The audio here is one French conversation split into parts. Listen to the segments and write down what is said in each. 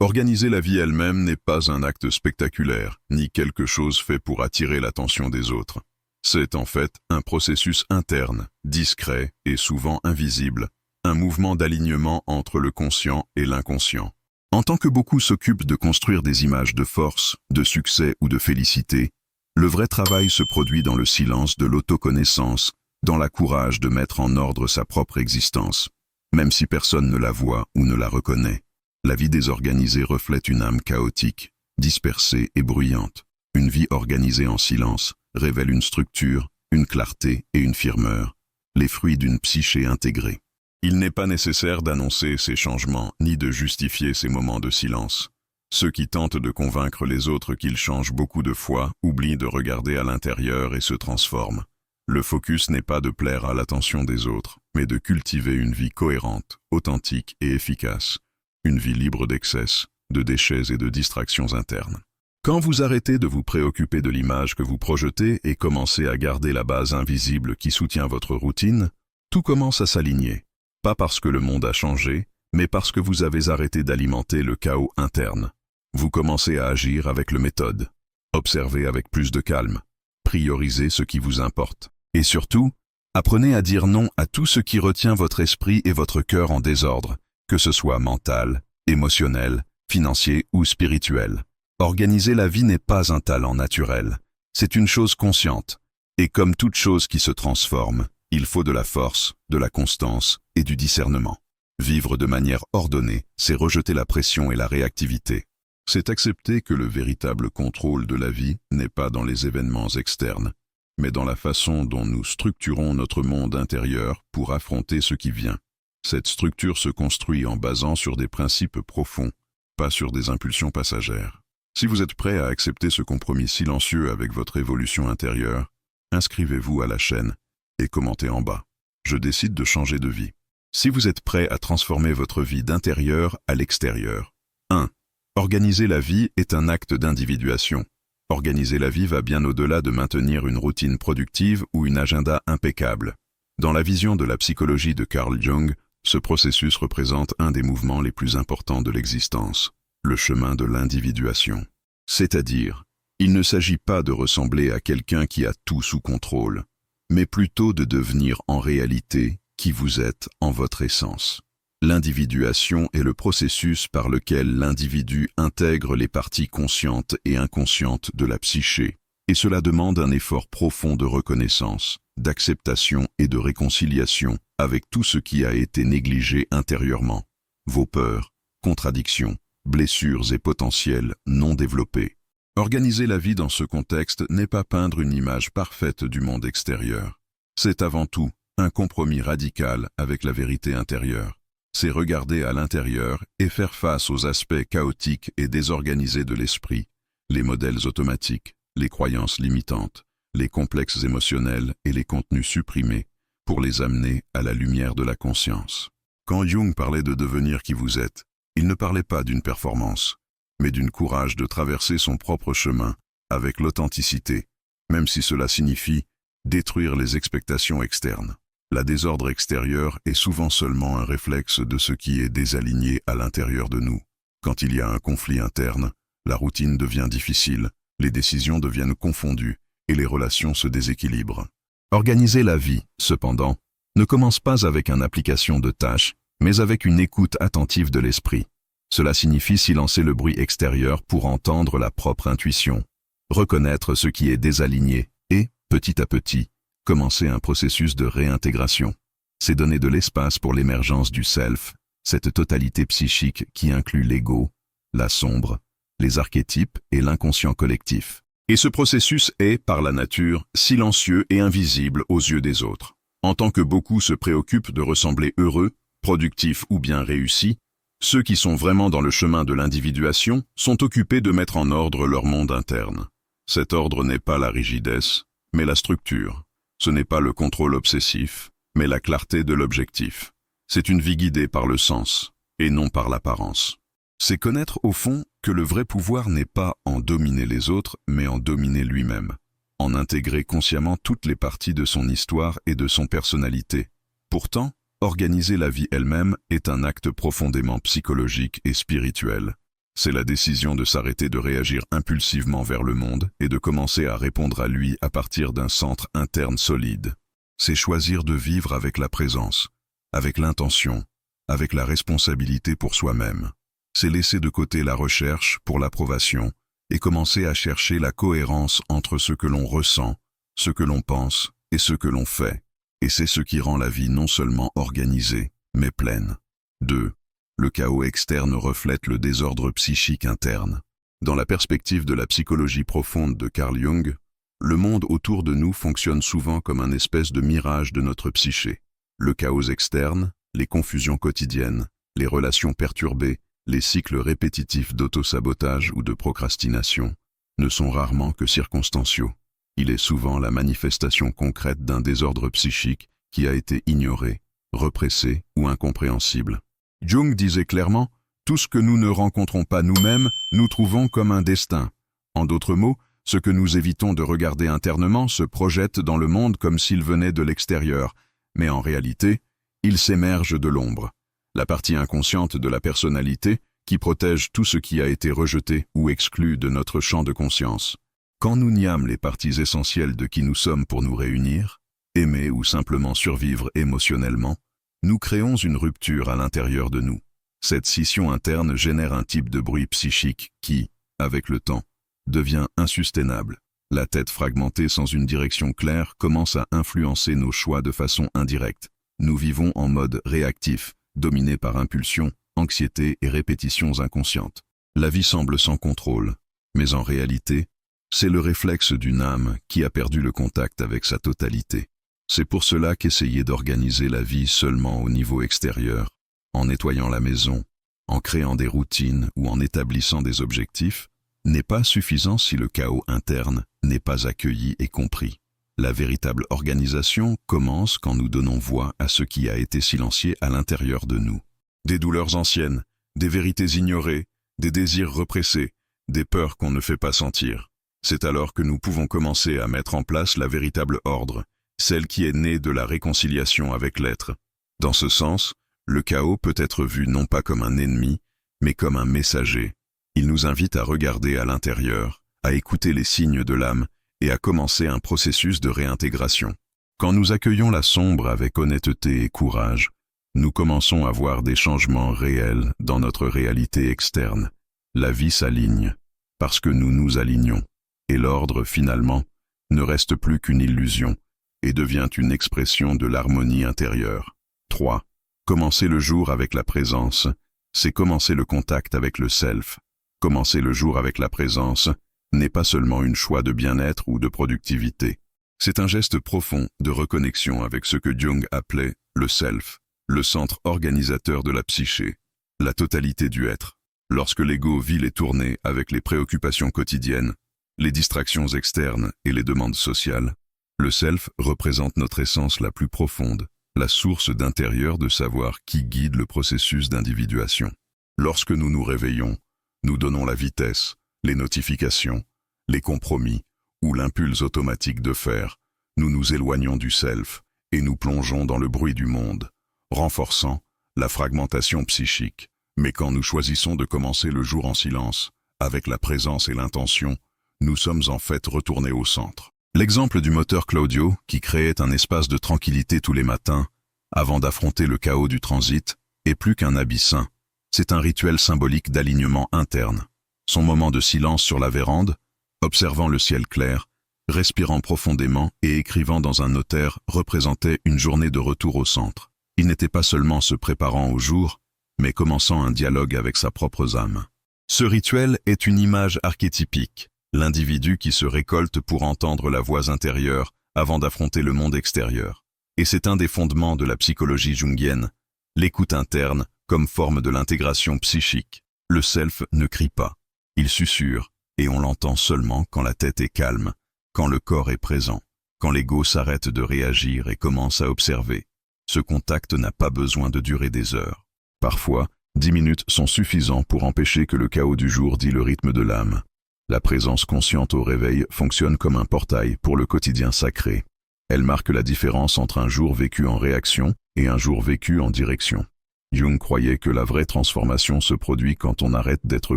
Organiser la vie elle-même n'est pas un acte spectaculaire, ni quelque chose fait pour attirer l'attention des autres. C'est en fait un processus interne, discret et souvent invisible, un mouvement d'alignement entre le conscient et l'inconscient. En tant que beaucoup s'occupent de construire des images de force, de succès ou de félicité, le vrai travail se produit dans le silence de l'autoconnaissance, dans la courage de mettre en ordre sa propre existence, même si personne ne la voit ou ne la reconnaît. La vie désorganisée reflète une âme chaotique, dispersée et bruyante. Une vie organisée en silence révèle une structure, une clarté et une firmeur, les fruits d'une psyché intégrée. Il n'est pas nécessaire d'annoncer ces changements ni de justifier ces moments de silence. Ceux qui tentent de convaincre les autres qu'ils changent beaucoup de fois oublient de regarder à l'intérieur et se transforment. Le focus n'est pas de plaire à l'attention des autres, mais de cultiver une vie cohérente, authentique et efficace. Une vie libre d'excès, de déchets et de distractions internes. Quand vous arrêtez de vous préoccuper de l'image que vous projetez et commencez à garder la base invisible qui soutient votre routine, tout commence à s'aligner. Pas parce que le monde a changé, mais parce que vous avez arrêté d'alimenter le chaos interne. Vous commencez à agir avec le méthode. Observez avec plus de calme. Priorisez ce qui vous importe. Et surtout, apprenez à dire non à tout ce qui retient votre esprit et votre cœur en désordre, que ce soit mental, émotionnel, financier ou spirituel. Organiser la vie n'est pas un talent naturel, c'est une chose consciente. Et comme toute chose qui se transforme, il faut de la force, de la constance et du discernement. Vivre de manière ordonnée, c'est rejeter la pression et la réactivité. C'est accepter que le véritable contrôle de la vie n'est pas dans les événements externes, mais dans la façon dont nous structurons notre monde intérieur pour affronter ce qui vient. Cette structure se construit en basant sur des principes profonds, pas sur des impulsions passagères. Si vous êtes prêt à accepter ce compromis silencieux avec votre évolution intérieure, inscrivez-vous à la chaîne et commentez en bas. Je décide de changer de vie. Si vous êtes prêt à transformer votre vie d'intérieur à l'extérieur. 1. Organiser la vie est un acte d'individuation. Organiser la vie va bien au-delà de maintenir une routine productive ou une agenda impeccable. Dans la vision de la psychologie de Carl Jung, ce processus représente un des mouvements les plus importants de l'existence, le chemin de l'individuation. C'est-à-dire, il ne s'agit pas de ressembler à quelqu'un qui a tout sous contrôle, mais plutôt de devenir en réalité qui vous êtes en votre essence. L'individuation est le processus par lequel l'individu intègre les parties conscientes et inconscientes de la psyché, et cela demande un effort profond de reconnaissance, d'acceptation et de réconciliation avec tout ce qui a été négligé intérieurement, vos peurs, contradictions, blessures et potentiels non développés. Organiser la vie dans ce contexte n'est pas peindre une image parfaite du monde extérieur. C'est avant tout un compromis radical avec la vérité intérieure. C'est regarder à l'intérieur et faire face aux aspects chaotiques et désorganisés de l'esprit, les modèles automatiques, les croyances limitantes, les complexes émotionnels et les contenus supprimés, pour les amener à la lumière de la conscience. Quand Jung parlait de devenir qui vous êtes, il ne parlait pas d'une performance, mais d'une courage de traverser son propre chemin avec l'authenticité, même si cela signifie détruire les expectations externes. La désordre extérieur est souvent seulement un réflexe de ce qui est désaligné à l'intérieur de nous. Quand il y a un conflit interne, la routine devient difficile, les décisions deviennent confondues et les relations se déséquilibrent. Organiser la vie, cependant, ne commence pas avec une application de tâches, mais avec une écoute attentive de l'esprit. Cela signifie silencer le bruit extérieur pour entendre la propre intuition, reconnaître ce qui est désaligné et, petit à petit, commencer un processus de réintégration. C'est donner de l'espace pour l'émergence du self, cette totalité psychique qui inclut l'ego, la sombre, les archétypes et l'inconscient collectif. Et ce processus est, par la nature, silencieux et invisible aux yeux des autres. En tant que beaucoup se préoccupent de ressembler heureux, productifs ou bien réussis, ceux qui sont vraiment dans le chemin de l'individuation sont occupés de mettre en ordre leur monde interne. Cet ordre n'est pas la rigidesse, mais la structure. Ce n'est pas le contrôle obsessif, mais la clarté de l'objectif. C'est une vie guidée par le sens, et non par l'apparence. C'est connaître au fond que le vrai pouvoir n'est pas en dominer les autres, mais en dominer lui-même. En intégrer consciemment toutes les parties de son histoire et de son personnalité. Pourtant, organiser la vie elle-même est un acte profondément psychologique et spirituel. C'est la décision de s'arrêter de réagir impulsivement vers le monde et de commencer à répondre à lui à partir d'un centre interne solide. C'est choisir de vivre avec la présence, avec l'intention, avec la responsabilité pour soi-même. C'est laisser de côté la recherche pour l'approbation et commencer à chercher la cohérence entre ce que l'on ressent, ce que l'on pense et ce que l'on fait. Et c'est ce qui rend la vie non seulement organisée, mais pleine. 2. Le chaos externe reflète le désordre psychique interne. Dans la perspective de la psychologie profonde de Carl Jung, le monde autour de nous fonctionne souvent comme un espèce de mirage de notre psyché. Le chaos externe, les confusions quotidiennes, les relations perturbées, les cycles répétitifs d'autosabotage ou de procrastination ne sont rarement que circonstanciaux. Il est souvent la manifestation concrète d'un désordre psychique qui a été ignoré, repressé ou incompréhensible. Jung disait clairement « Tout ce que nous ne rencontrons pas nous-mêmes, nous trouvons comme un destin ». En d'autres mots, ce que nous évitons de regarder internement se projette dans le monde comme s'il venait de l'extérieur, mais en réalité, il s'émerge de l'ombre, la partie inconsciente de la personnalité qui protège tout ce qui a été rejeté ou exclu de notre champ de conscience. Quand nous niams les parties essentielles de qui nous sommes pour nous réunir, aimer ou simplement survivre émotionnellement, nous créons une rupture à l'intérieur de nous. Cette scission interne génère un type de bruit psychique qui, avec le temps, devient insoutenable. La tête fragmentée sans une direction claire commence à influencer nos choix de façon indirecte. Nous vivons en mode réactif, dominé par impulsion, anxiété et répétitions inconscientes. La vie semble sans contrôle, mais en réalité, c'est le réflexe d'une âme qui a perdu le contact avec sa totalité. C'est pour cela qu'essayer d'organiser la vie seulement au niveau extérieur, en nettoyant la maison, en créant des routines ou en établissant des objectifs, n'est pas suffisant si le chaos interne n'est pas accueilli et compris. La véritable organisation commence quand nous donnons voix à ce qui a été silencié à l'intérieur de nous. Des douleurs anciennes, des vérités ignorées, des désirs repressés, des peurs qu'on ne fait pas sentir. C'est alors que nous pouvons commencer à mettre en place la véritable ordre, celle qui est née de la réconciliation avec l'être. Dans ce sens, le chaos peut être vu non pas comme un ennemi, mais comme un messager. Il nous invite à regarder à l'intérieur, à écouter les signes de l'âme et à commencer un processus de réintégration. Quand nous accueillons la sombre avec honnêteté et courage, nous commençons à voir des changements réels dans notre réalité externe. La vie s'aligne, parce que nous nous alignons, et l'ordre, finalement, ne reste plus qu'une illusion et devient une expression de l'harmonie intérieure. 3. Commencer le jour avec la présence, c'est commencer le contact avec le self. Commencer le jour avec la présence n'est pas seulement un choix de bien-être ou de productivité. C'est un geste profond de reconnexion avec ce que Jung appelait le self, le centre organisateur de la psyché, la totalité du être. Lorsque l'ego vile est tourné avec les préoccupations quotidiennes, les distractions externes et les demandes sociales, le self représente notre essence la plus profonde, la source d'intérieur de savoir qui guide le processus d'individuation. Lorsque nous nous réveillons, nous donnons la vitesse, les notifications, les compromis ou l'impulse automatique de faire. Nous nous éloignons du self et nous plongeons dans le bruit du monde, renforçant la fragmentation psychique. Mais quand nous choisissons de commencer le jour en silence, avec la présence et l'intention, nous sommes en fait retournés au centre. L'exemple du moteur Claudio, qui créait un espace de tranquillité tous les matins, avant d'affronter le chaos du transit, est plus qu'un habit sain. C'est un rituel symbolique d'alignement interne. Son moment de silence sur la vérande, observant le ciel clair, respirant profondément et écrivant dans un notaire représentait une journée de retour au centre. Il n'était pas seulement se préparant au jour, mais commençant un dialogue avec sa propre âme. Ce rituel est une image archétypique, l'individu qui se récolte pour entendre la voix intérieure avant d'affronter le monde extérieur. Et c'est un des fondements de la psychologie jungienne, l'écoute interne comme forme de l'intégration psychique. Le self ne crie pas, il susurre, et on l'entend seulement quand la tête est calme, quand le corps est présent, quand l'ego s'arrête de réagir et commence à observer. Ce contact n'a pas besoin de durer des heures. Parfois, 10 minutes sont suffisants pour empêcher que le chaos du jour dît le rythme de l'âme. La présence consciente au réveil fonctionne comme un portail pour le quotidien sacré. Elle marque la différence entre un jour vécu en réaction et un jour vécu en direction. Jung croyait que la vraie transformation se produit quand on arrête d'être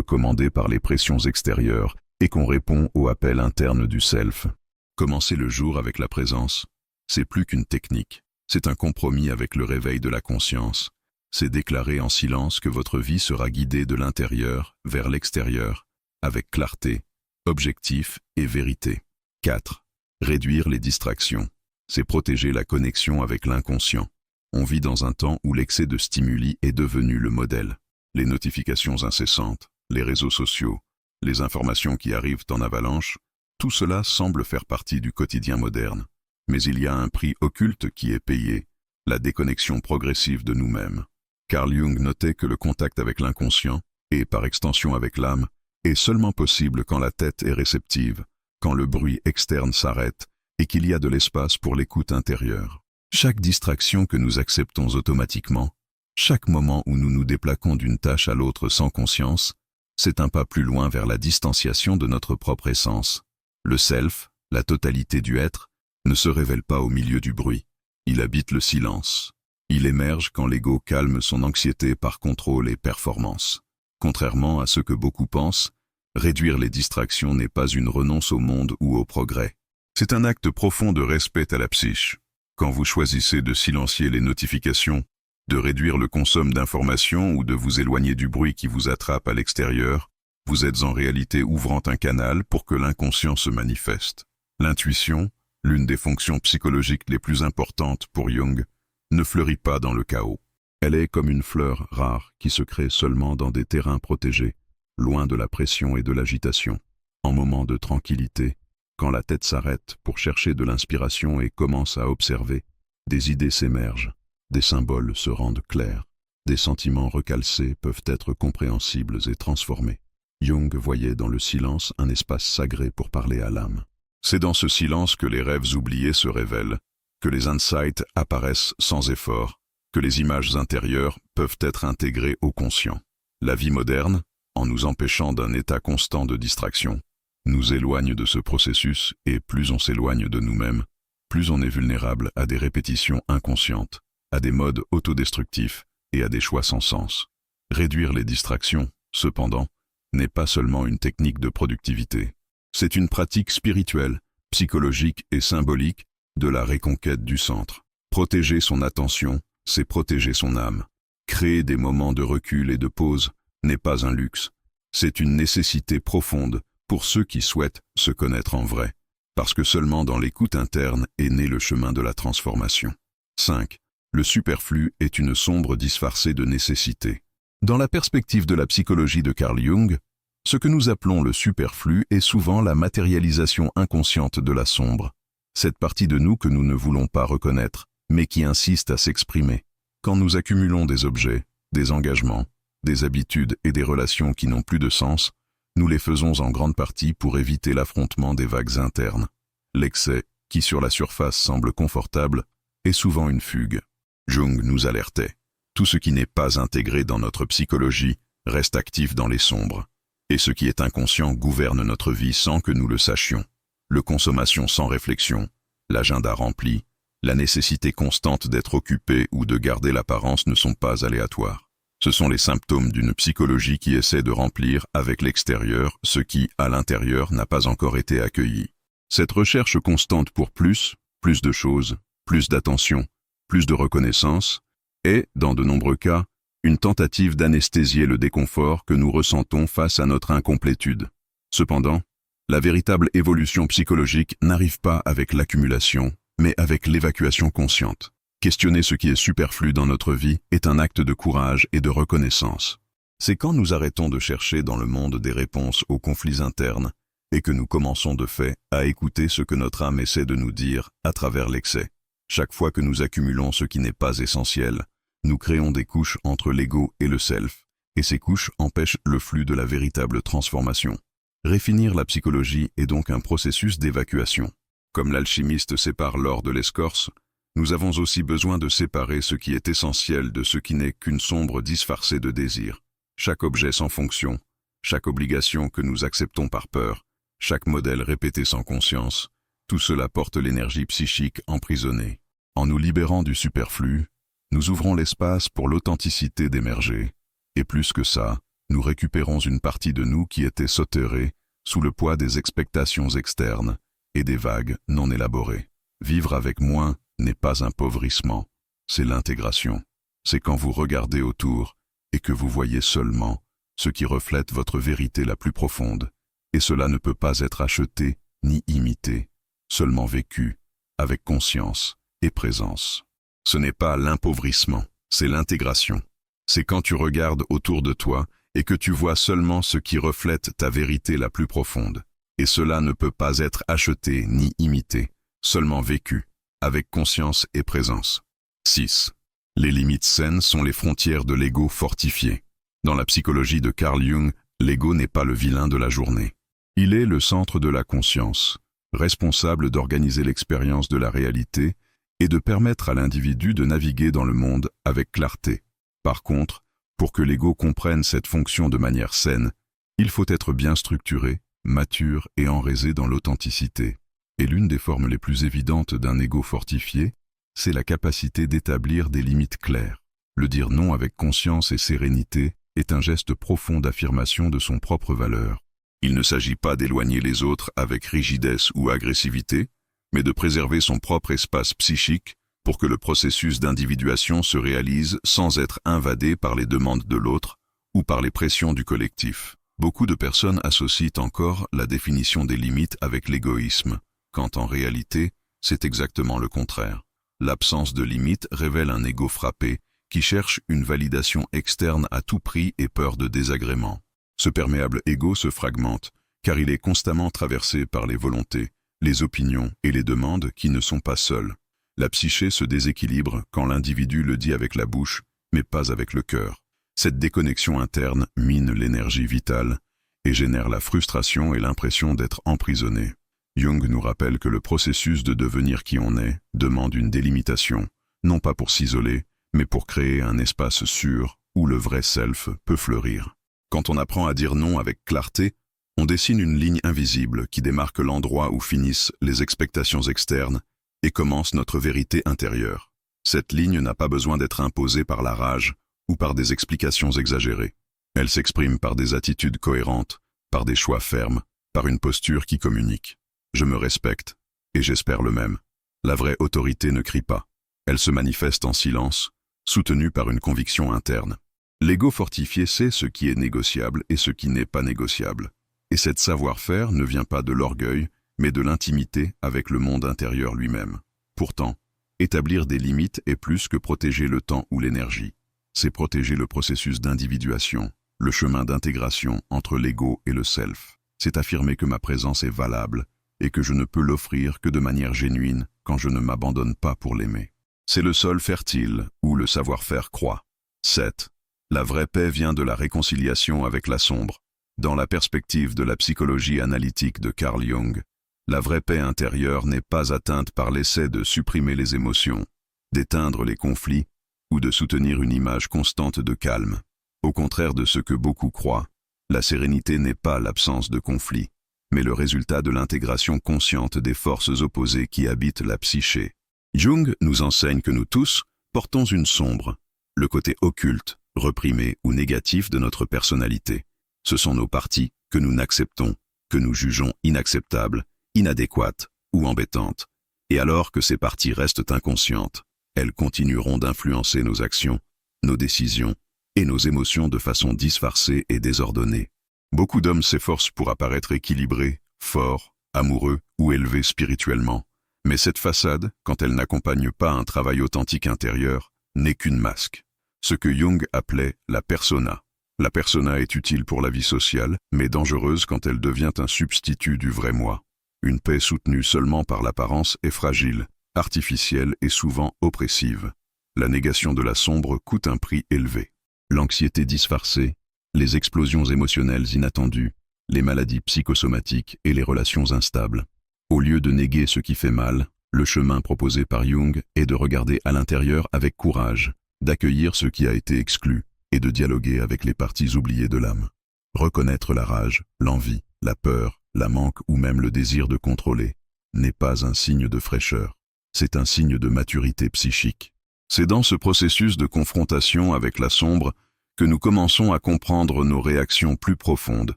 commandé par les pressions extérieures et qu'on répond au appel interne du self. Commencer le jour avec la présence, c'est plus qu'une technique, c'est un compromis avec le réveil de la conscience. C'est déclarer en silence que votre vie sera guidée de l'intérieur vers l'extérieur, avec clarté, objectif et vérité. 4. Réduire les distractions. C'est protéger la connexion avec l'inconscient. On vit dans un temps où l'excès de stimuli est devenu le modèle. Les notifications incessantes, les réseaux sociaux, les informations qui arrivent en avalanche, tout cela semble faire partie du quotidien moderne. Mais il y a un prix occulte qui est payé, la déconnexion progressive de nous-mêmes. Carl Jung notait que le contact avec l'inconscient, et par extension avec l'âme, est seulement possible quand la tête est réceptive, quand le bruit externe s'arrête et qu'il y a de l'espace pour l'écoute intérieure. Chaque distraction que nous acceptons automatiquement, chaque moment où nous nous déplaquons d'une tâche à l'autre sans conscience, c'est un pas plus loin vers la distanciation de notre propre essence. Le self, la totalité du être, ne se révèle pas au milieu du bruit. Il habite le silence. Il émerge quand l'ego calme son anxiété par contrôle et performance. Contrairement à ce que beaucoup pensent, réduire les distractions n'est pas une renonce au monde ou au progrès. C'est un acte profond de respect à la psyche. Quand vous choisissez de silencier les notifications, de réduire le consomme d'informations ou de vous éloigner du bruit qui vous attrape à l'extérieur, vous êtes en réalité ouvrant un canal pour que l'inconscient se manifeste. L'intuition, l'une des fonctions psychologiques les plus importantes pour Jung, ne fleurit pas dans le chaos. Elle est comme une fleur rare qui se crée seulement dans des terrains protégés, loin de la pression et de l'agitation. En moment de tranquillité, quand la tête s'arrête pour chercher de l'inspiration et commence à observer, des idées s'émergent, des symboles se rendent clairs, des sentiments recalcés peuvent être compréhensibles et transformés. Jung voyait dans le silence un espace sacré pour parler à l'âme. C'est dans ce silence que les rêves oubliés se révèlent, que les insights apparaissent sans effort, que les images intérieures peuvent être intégrées au conscient. La vie moderne, en nous empêchant d'un état constant de distraction, nous éloigne de ce processus et plus on s'éloigne de nous-mêmes, plus on est vulnérable à des répétitions inconscientes, à des modes autodestructifs et à des choix sans sens. Réduire les distractions, cependant, n'est pas seulement une technique de productivité. C'est une pratique spirituelle, psychologique et symbolique de la reconquête du centre. Protéger son attention, c'est protéger son âme. Créer des moments de recul et de pause n'est pas un luxe. C'est une nécessité profonde pour ceux qui souhaitent se connaître en vrai, parce que seulement dans l'écoute interne est né le chemin de la transformation. 5. Le superflu est une sombre disfarcée de nécessité. Dans la perspective de la psychologie de Carl Jung, ce que nous appelons le superflu est souvent la matérialisation inconsciente de la sombre, cette partie de nous que nous ne voulons pas reconnaître, mais qui insiste à s'exprimer. Quand nous accumulons des objets, des engagements, des habitudes et des relations qui n'ont plus de sens, nous les faisons en grande partie pour éviter l'affrontement des vagues internes. L'excès, qui sur la surface semble confortable, est souvent une fugue. Jung nous alertait. Tout ce qui n'est pas intégré dans notre psychologie reste actif dans les sombres. Et ce qui est inconscient gouverne notre vie sans que nous le sachions. Le consommation sans réflexion, l'agenda rempli, la nécessité constante d'être occupé ou de garder l'apparence ne sont pas aléatoires. Ce sont les symptômes d'une psychologie qui essaie de remplir avec l'extérieur ce qui, à l'intérieur, n'a pas encore été accueilli. Cette recherche constante pour plus de choses, plus d'attention, plus de reconnaissance, est, dans de nombreux cas, une tentative d'anesthésier le déconfort que nous ressentons face à notre incomplétude. Cependant, la véritable évolution psychologique n'arrive pas avec l'accumulation, mais avec l'évacuation consciente. Questionner ce qui est superflu dans notre vie est un acte de courage et de reconnaissance. C'est quand nous arrêtons de chercher dans le monde des réponses aux conflits internes et que nous commençons de fait à écouter ce que notre âme essaie de nous dire à travers l'excès. Chaque fois que nous accumulons ce qui n'est pas essentiel, nous créons des couches entre l'ego et le self, et ces couches empêchent le flux de la véritable transformation. Réfinir la psychologie est donc un processus d'évacuation. Comme l'alchimiste sépare l'or de l'escorce, nous avons aussi besoin de séparer ce qui est essentiel de ce qui n'est qu'une sombre disfarcée de désir. Chaque objet sans fonction, chaque obligation que nous acceptons par peur, chaque modèle répété sans conscience, tout cela porte l'énergie psychique emprisonnée. En nous libérant du superflu, Nous ouvrons l'espace pour l'authenticité d'émerger. Et plus que ça, nous récupérons une partie de nous qui était sauterrée sous le poids des expectations externes et des vagues non élaborées. Vivre avec moins n'est pas un appauvrissement, c'est l'intégration. C'est quand vous regardez autour et que vous voyez seulement ce qui reflète votre vérité la plus profonde. Et cela ne peut pas être acheté ni imité, seulement vécu, avec conscience et présence. Ce n'est pas l'appauvrissement, c'est l'intégration. C'est quand tu regardes autour de toi et que tu vois seulement ce qui reflète ta vérité la plus profonde. Et cela ne peut pas être acheté ni imité, seulement vécu, avec conscience et présence. 6. Les limites saines sont les frontières de l'ego fortifié. Dans la psychologie de Carl Jung, l'ego n'est pas le vilain de la journée. Il est le centre de la conscience, responsable d'organiser l'expérience de la réalité et de permettre à l'individu de naviguer dans le monde avec clarté. Par contre, pour que l'ego comprenne cette fonction de manière saine, il faut être bien structuré, mature et enraisé dans l'authenticité. Et l'une des formes les plus évidentes d'un ego fortifié, c'est la capacité d'établir des limites claires. Le dire non avec conscience et sérénité est un geste profond d'affirmation de son propre valeur. Il ne s'agit pas d'éloigner les autres avec rigidesse ou agressivité, mais de préserver son propre espace psychique pour que le processus d'individuation se réalise sans être invadé par les demandes de l'autre ou par les pressions du collectif. Beaucoup de personnes associent encore la définition des limites avec l'égoïsme, quand en réalité, c'est exactement le contraire. L'absence de limites révèle un ego frappé qui cherche une validation externe à tout prix et peur de désagrément. Ce perméable ego se fragmente, car il est constamment traversé par les volontés, les opinions et les demandes qui ne sont pas seules. La psyché se déséquilibre quand l'individu le dit avec la bouche, mais pas avec le cœur. Cette déconnexion interne mine l'énergie vitale et génère la frustration et l'impression d'être emprisonné. Jung nous rappelle que le processus de devenir qui on est demande une délimitation, non pas pour s'isoler, mais pour créer un espace sûr où le vrai self peut fleurir. Quand on apprend à dire non avec clarté, on dessine une ligne invisible qui démarque l'endroit où finissent les expectations externes et commence notre vérité intérieure. Cette ligne n'a pas besoin d'être imposée par la rage ou par des explications exagérées. Elle s'exprime par des attitudes cohérentes, par des choix fermes, par une posture qui communique. Je me respecte, et j'espère le même. La vraie autorité ne crie pas. Elle se manifeste en silence, soutenue par une conviction interne. L'ego fortifié sait ce qui est négociable et ce qui n'est pas négociable. Et cette savoir-faire ne vient pas de l'orgueil, mais de l'intimité avec le monde intérieur lui-même. Pourtant, établir des limites est plus que protéger le temps ou l'énergie. C'est protéger le processus d'individuation, le chemin d'intégration entre l'ego et le self. C'est affirmer que ma présence est valable et que je ne peux l'offrir que de manière génuine quand je ne m'abandonne pas pour l'aimer. C'est le sol fertile où le savoir-faire croît. 7. La vraie paix vient de la réconciliation avec la sombre. Dans la perspective de la psychologie analytique de Carl Jung, la vraie paix intérieure n'est pas atteinte par l'essai de supprimer les émotions, d'éteindre les conflits ou de soutenir une image constante de calme. Au contraire de ce que beaucoup croient, la sérénité n'est pas l'absence de conflit, mais le résultat de l'intégration consciente des forces opposées qui habitent la psyché. Jung nous enseigne que nous tous portons une sombre, le côté occulte, reprimé ou négatif de notre personnalité. Ce sont nos parties que nous n'acceptons, que nous jugeons inacceptables, inadéquates ou embêtantes. Et alors que ces parties restent inconscientes, elles continueront d'influencer nos actions, nos décisions et nos émotions de façon disfarcée et désordonnée. Beaucoup d'hommes s'efforcent pour apparaître équilibrés, forts, amoureux ou élevés spirituellement. Mais cette façade, quand elle n'accompagne pas un travail authentique intérieur, n'est qu'une masque. Ce que Jung appelait la persona. La persona est utile pour la vie sociale, mais dangereuse quand elle devient un substitut du vrai moi. Une paix soutenue seulement par l'apparence est fragile, artificielle et souvent oppressive. La négation de la sombre coûte un prix élevé. L'anxiété disfarcée, les explosions émotionnelles inattendues, les maladies psychosomatiques et les relations instables. Au lieu de néguer ce qui fait mal, le chemin proposé par Jung est de regarder à l'intérieur avec courage, d'accueillir ce qui a été exclu et de dialoguer avec les parties oubliées de l'âme. Reconnaître la rage, l'envie, la peur, la manque ou même le désir de contrôler n'est pas un signe de fraîcheur, c'est un signe de maturité psychique. C'est dans ce processus de confrontation avec la sombre que nous commençons à comprendre nos réactions plus profondes,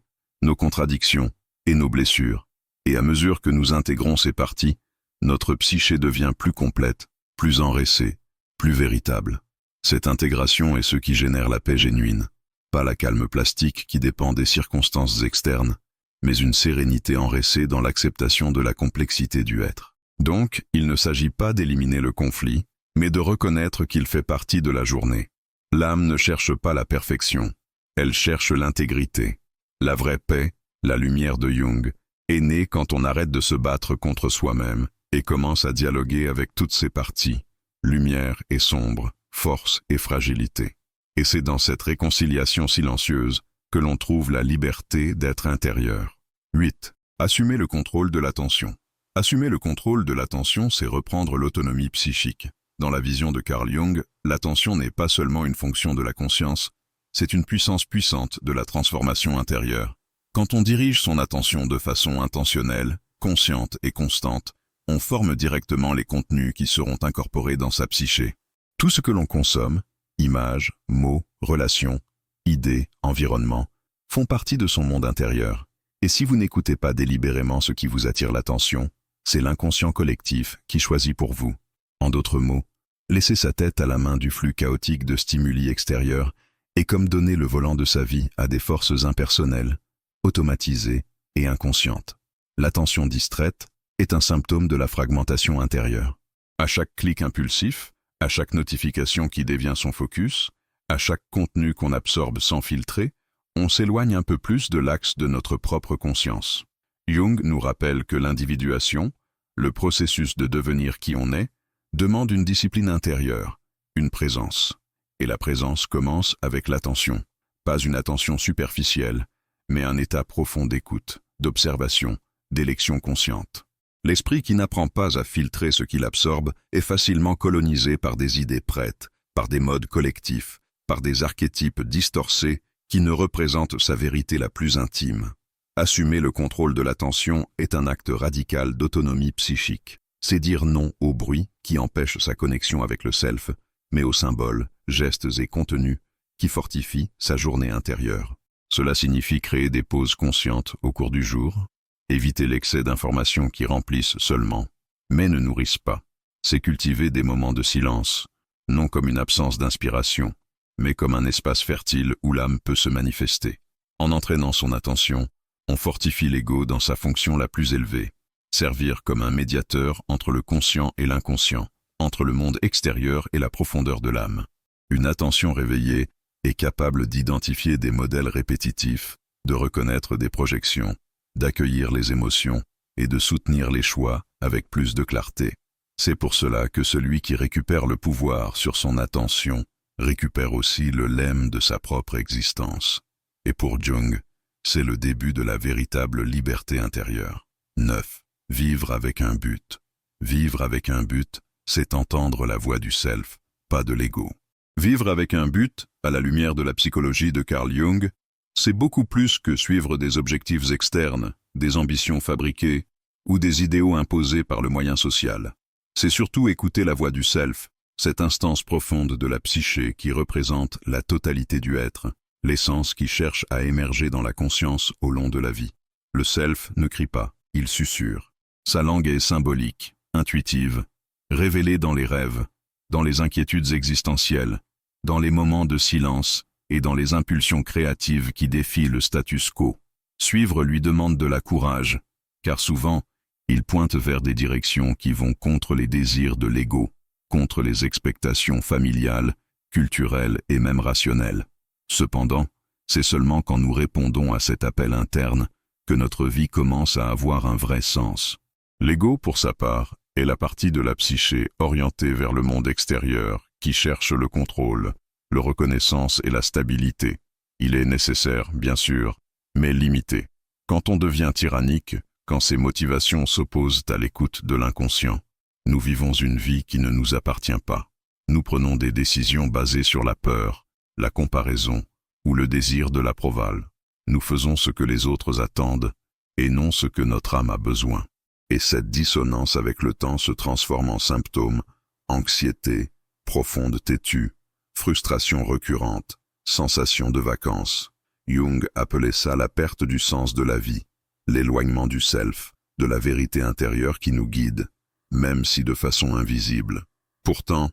nos contradictions et nos blessures. Et à mesure que nous intégrons ces parties, notre psyché devient plus complète, plus enraissée, plus véritable. Cette intégration est ce qui génère la paix genuine, pas la calme plastique qui dépend des circonstances externes, mais une sérénité enraissée dans l'acceptation de la complexité du être. Donc, il ne s'agit pas d'éliminer le conflit, mais de reconnaître qu'il fait partie de la journée. L'âme ne cherche pas la perfection, elle cherche l'intégrité. La vraie paix, la lumière de Jung, est née quand on arrête de se battre contre soi-même et commence à dialoguer avec toutes ses parties, lumière et sombre, force et fragilité. Et c'est dans cette réconciliation silencieuse que l'on trouve la liberté d'être intérieur. 8. Assumer le contrôle de l'attention. Assumer le contrôle de l'attention, c'est reprendre l'autonomie psychique. Dans la vision de Carl Jung, l'attention n'est pas seulement une fonction de la conscience, c'est une puissance puissante de la transformation intérieure. Quand on dirige son attention de façon intentionnelle, consciente et constante, on forme directement les contenus qui seront incorporés dans sa psyché. Tout ce que l'on consomme, images, mots, relations, idées, environnement, font partie de son monde intérieur. Et si vous n'écoutez pas délibérément ce qui vous attire l'attention, c'est l'inconscient collectif qui choisit pour vous. En d'autres mots, laisser sa tête à la main du flux chaotique de stimuli extérieurs est comme donner le volant de sa vie à des forces impersonnelles, automatisées et inconscientes. L'attention distraite est un symptôme de la fragmentation intérieure. À chaque clic impulsif, à chaque notification qui dévient son focus, à chaque contenu qu'on absorbe sans filtrer, on s'éloigne un peu plus de l'axe de notre propre conscience. Jung nous rappelle que l'individuation, le processus de devenir qui on est, demande une discipline intérieure, une présence. Et la présence commence avec l'attention. Pas une attention superficielle, mais un état profond d'écoute, d'observation, d'élection consciente. L'esprit qui n'apprend pas à filtrer ce qu'il absorbe est facilement colonisé par des idées prêtes, par des modes collectifs, par des archétypes distorcés qui ne représentent sa vérité la plus intime. Assumer le contrôle de l'attention est un acte radical d'autonomie psychique. C'est dire non au bruit qui empêche sa connexion avec le self, mais aux symboles, gestes et contenus qui fortifient sa journée intérieure. Cela signifie créer des pauses conscientes au cours du jour, éviter l'excès d'informations qui remplissent seulement, mais ne nourrissent pas. C'est cultiver des moments de silence, non comme une absence d'inspiration, mais comme un espace fertile où l'âme peut se manifester. En entraînant son attention, on fortifie l'ego dans sa fonction la plus élevée. Servir comme un médiateur entre le conscient et l'inconscient, entre le monde extérieur et la profondeur de l'âme. Une attention réveillée est capable d'identifier des modèles répétitifs, de reconnaître des projections, d'accueillir les émotions et de soutenir les choix avec plus de clarté. C'est pour cela que celui qui récupère le pouvoir sur son attention récupère aussi le lemme de sa propre existence. Et pour Jung, c'est le début de la véritable liberté intérieure. 9. Vivre avec un but. Vivre avec un but, c'est entendre la voix du self, pas de l'ego. Vivre avec un but, à la lumière de la psychologie de Carl Jung, c'est beaucoup plus que suivre des objectifs externes, des ambitions fabriquées ou des idéaux imposés par le moyen social. C'est surtout écouter la voix du self, cette instance profonde de la psyché qui représente la totalité du être, l'essence qui cherche à émerger dans la conscience au long de la vie. Le self ne crie pas, il susurre. Sa langue est symbolique, intuitive, révélée dans les rêves, dans les inquiétudes existentielles, dans les moments de silence et dans les impulsions créatives qui défient le status quo. Suivre lui demande de la courage, car souvent, il pointe vers des directions qui vont contre les désirs de l'ego, contre les expectations familiales, culturelles et même rationnelles. Cependant, c'est seulement quand nous répondons à cet appel interne que notre vie commence à avoir un vrai sens. L'ego, pour sa part, est la partie de la psyché orientée vers le monde extérieur qui cherche le contrôle, la reconnaissance et la stabilité. Il est nécessaire, bien sûr, mais limité. Quand on devient tyrannique, quand ses motivations s'opposent à l'écoute de l'inconscient, nous vivons une vie qui ne nous appartient pas. Nous prenons des décisions basées sur la peur, la comparaison ou le désir de l'approval. Nous faisons ce que les autres attendent et non ce que notre âme a besoin. Et cette dissonance avec le temps se transforme en symptômes, anxiété, profonde têtue, frustration récurrente, sensation de vacances. Jung appelait ça la perte du sens de la vie, l'éloignement du self, de la vérité intérieure qui nous guide, même si de façon invisible. Pourtant,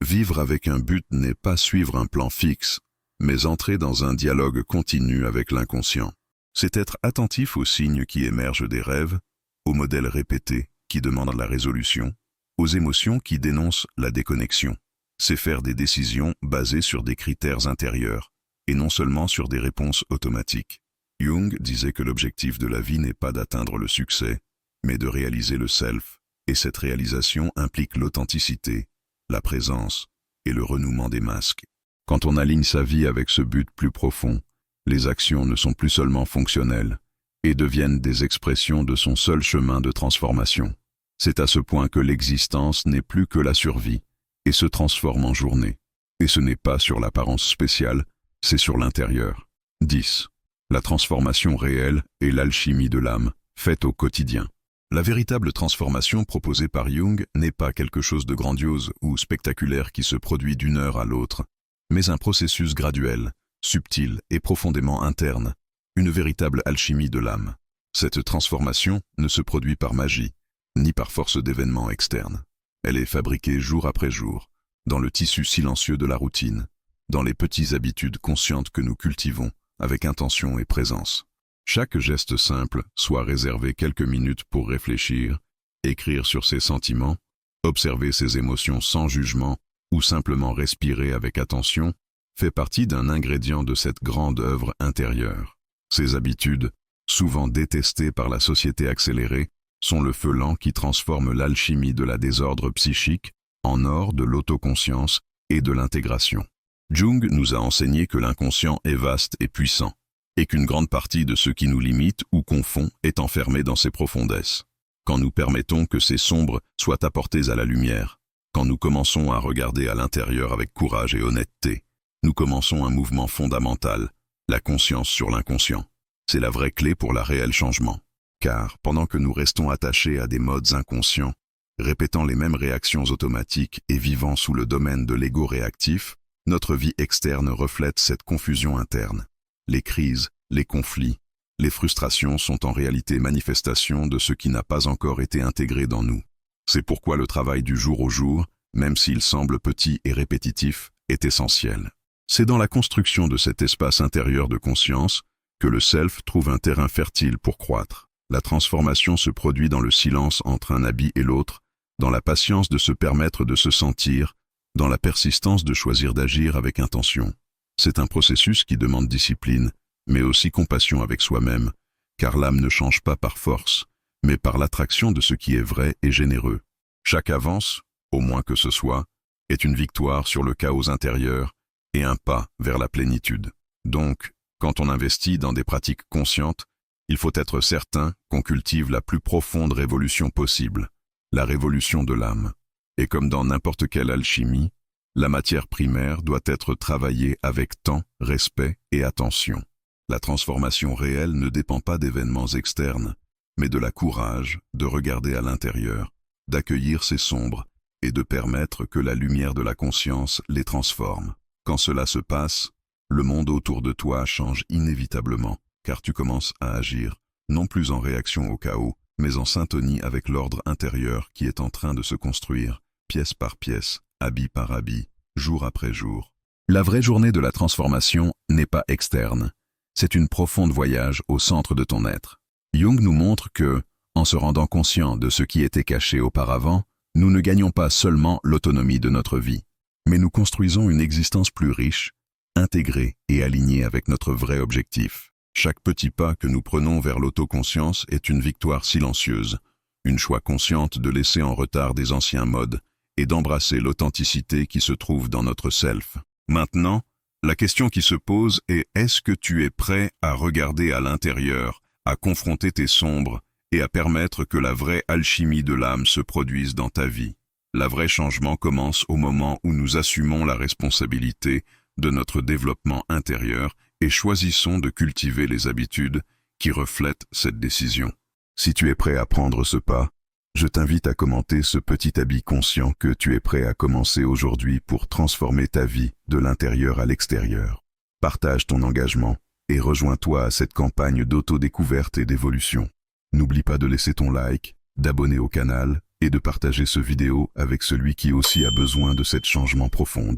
vivre avec un but n'est pas suivre un plan fixe, mais entrer dans un dialogue continu avec l'inconscient. C'est être attentif aux signes qui émergent des rêves, aux modèles répétés qui demandent la résolution, aux émotions qui dénoncent la déconnexion. C'est faire des décisions basées sur des critères intérieurs, et non seulement sur des réponses automatiques. Jung disait que l'objectif de la vie n'est pas d'atteindre le succès, mais de réaliser le self, et cette réalisation implique l'authenticité, la présence et le renouement des masques. Quand on aligne sa vie avec ce but plus profond, les actions ne sont plus seulement fonctionnelles et deviennent des expressions de son seul chemin de transformation. C'est à ce point que l'existence n'est plus que la survie et se transforme en journée. Et ce n'est pas sur l'apparence spéciale, c'est sur l'intérieur. 10. La transformation réelle et l'alchimie de l'âme, faite au quotidien. La véritable transformation proposée par Jung n'est pas quelque chose de grandiose ou spectaculaire qui se produit d'une heure à l'autre, mais un processus graduel, subtil et profondément interne, une véritable alchimie de l'âme. Cette transformation ne se produit par magie, ni par force d'événements externes. Elle est fabriquée jour après jour, dans le tissu silencieux de la routine, dans les petites habitudes conscientes que nous cultivons, avec intention et présence. Chaque geste simple, soit réserver quelques minutes pour réfléchir, écrire sur ses sentiments, observer ses émotions sans jugement ou simplement respirer avec attention, fait partie d'un ingrédient de cette grande œuvre intérieure. Ces habitudes, souvent détestées par la société accélérée, sont le feu lent qui transforme l'alchimie de la désordre psychique en or de l'autoconscience et de l'intégration. Jung nous a enseigné que l'inconscient est vaste et puissant, et qu'une grande partie de ce qui nous limite ou confond est enfermé dans ses profondesses. Quand nous permettons que ces sombres soient apportés à la lumière, quand nous commençons à regarder à l'intérieur avec courage et honnêteté, nous commençons un mouvement fondamental, la conscience sur l'inconscient. C'est la vraie clé pour la réel changement. Car, pendant que nous restons attachés à des modes inconscients, répétant les mêmes réactions automatiques et vivant sous le domaine de l'ego réactif, notre vie externe reflète cette confusion interne. Les crises, les conflits, les frustrations sont en réalité manifestations de ce qui n'a pas encore été intégré dans nous. C'est pourquoi le travail du jour au jour, même s'il semble petit et répétitif, est essentiel. C'est dans la construction de cet espace intérieur de conscience que le self trouve un terrain fertile pour croître. La transformation se produit dans le silence entre un habit et l'autre, dans la patience de se permettre de se sentir, dans la persistance de choisir d'agir avec intention. C'est un processus qui demande discipline, mais aussi compassion avec soi-même, car l'âme ne change pas par force, mais par l'attraction de ce qui est vrai et généreux. Chaque avance, au moins que ce soit, est une victoire sur le chaos intérieur et un pas vers la plénitude. Donc, quand on investit dans des pratiques conscientes, il faut être certain qu'on cultive la plus profonde révolution possible, la révolution de l'âme. Et comme dans n'importe quelle alchimie, la matière primaire doit être travaillée avec temps, respect et attention. La transformation réelle ne dépend pas d'événements externes, mais de la courage de regarder à l'intérieur, d'accueillir ces sombres et de permettre que la lumière de la conscience les transforme. Quand cela se passe, le monde autour de toi change inévitablement, car tu commences à agir, non plus en réaction au chaos, mais en syntonie avec l'ordre intérieur qui est en train de se construire, pièce par pièce, habit par habit, jour après jour. La vraie journée de la transformation n'est pas externe, c'est une profonde voyage au centre de ton être. Jung nous montre que, en se rendant conscient de ce qui était caché auparavant, nous ne gagnons pas seulement l'autonomie de notre vie, mais nous construisons une existence plus riche, intégrée et alignée avec notre vrai objectif. Chaque petit pas que nous prenons vers l'autoconscience est une victoire silencieuse, une choix consciente de laisser en retard des anciens modes et d'embrasser l'authenticité qui se trouve dans notre self. Maintenant, la question qui se pose est: est-ce que tu es prêt à regarder à l'intérieur, à confronter tes sombres et à permettre que la vraie alchimie de l'âme se produise dans ta vie? Le vrai changement commence au moment où nous assumons la responsabilité de notre développement intérieur et choisissons de cultiver les habitudes qui reflètent cette décision. Si tu es prêt à prendre ce pas, Je t'invite à commenter ce petit habit conscient que tu es prêt à commencer aujourd'hui pour transformer ta vie de l'intérieur à l'extérieur. Partage ton engagement et rejoins-toi à cette campagne d'autodécouverte et d'évolution. N'oublie pas de laisser ton like, d'abonner au canal et de partager ce vidéo avec celui qui aussi a besoin de cet changement profond.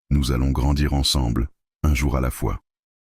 Nous allons grandir ensemble, un jour à la fois.